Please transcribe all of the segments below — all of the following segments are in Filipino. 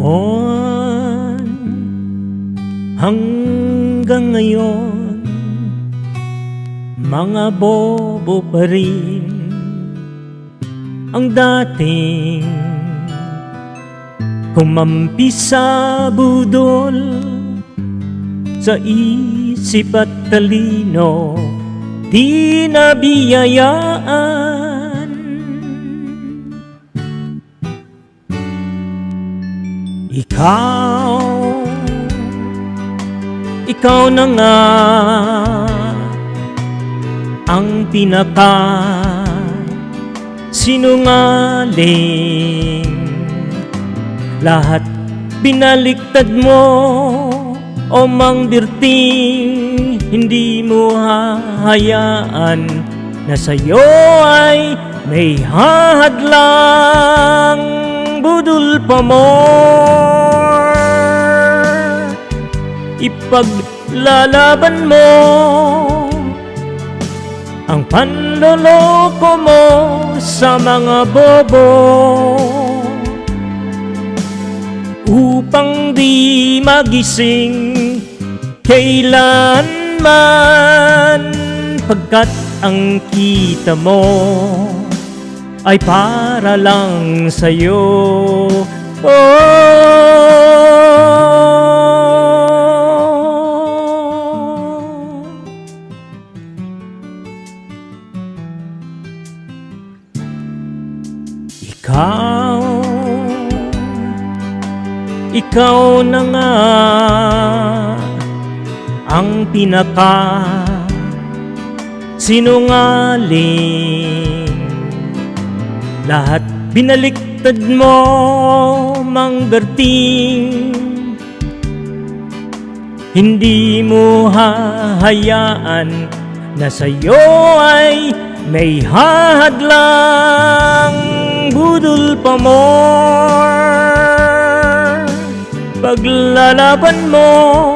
noon hanggang ngayon, mga bobo pa rin ang dating kumampi sa budol, sa isip at talino di nabiyayaan. Ikaw na nga ang pinaka sinungaling. Lahat binaliktad mo, o Mang Berting, hindi mo hahayaan na sa'yo ay may hahadlang. Budol pa more, ipaglalaban mo ang panloloko mo sa mga bobo, upang di magising kailanman, pagkat ang kita mo ay para lang sa'yo. Ikaw na nga ang pinaka sinungaling. Lahat binaliktad mo, Mang Berting, hindi mo hahayaan na sa'yo ay may hahadlang. Budol pa more, paglalaban mo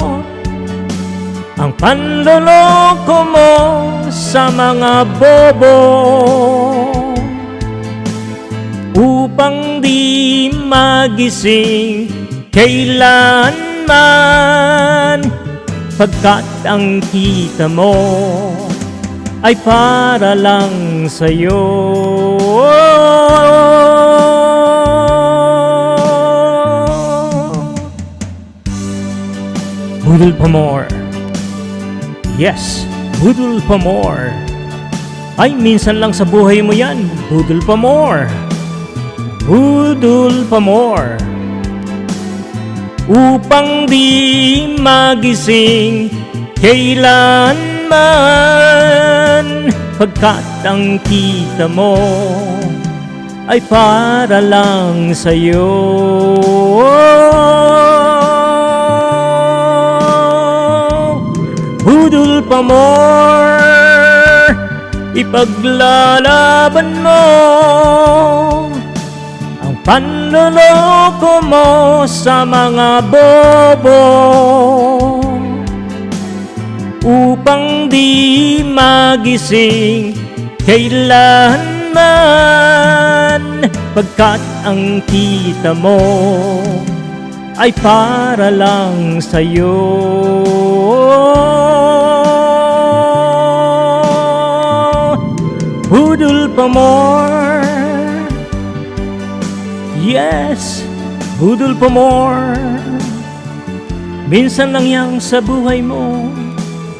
ang panloloko mo sa mga bobo, upang di magising kailanman, pagkat ang kita mo ay para lang sa'yo. Budol pa more. Yes, budol pa more. Ay, minsan lang sa buhay mo yan. Budol pa more. Budol pa more, upang di magising kailanman, pagkat ang kita mo ay para lang sa'yo. Budol pa more, ipaglalaban mo ang panloloko mo sa mga bobo, upang di magising kailanman, pagkat ang kita mo ay para lang sa'yo. Budol pa more. Yes, budol pa more. Minsan lang yang sa buhay mo.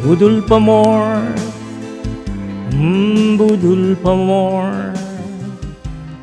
Budol pa more. Budol pa more.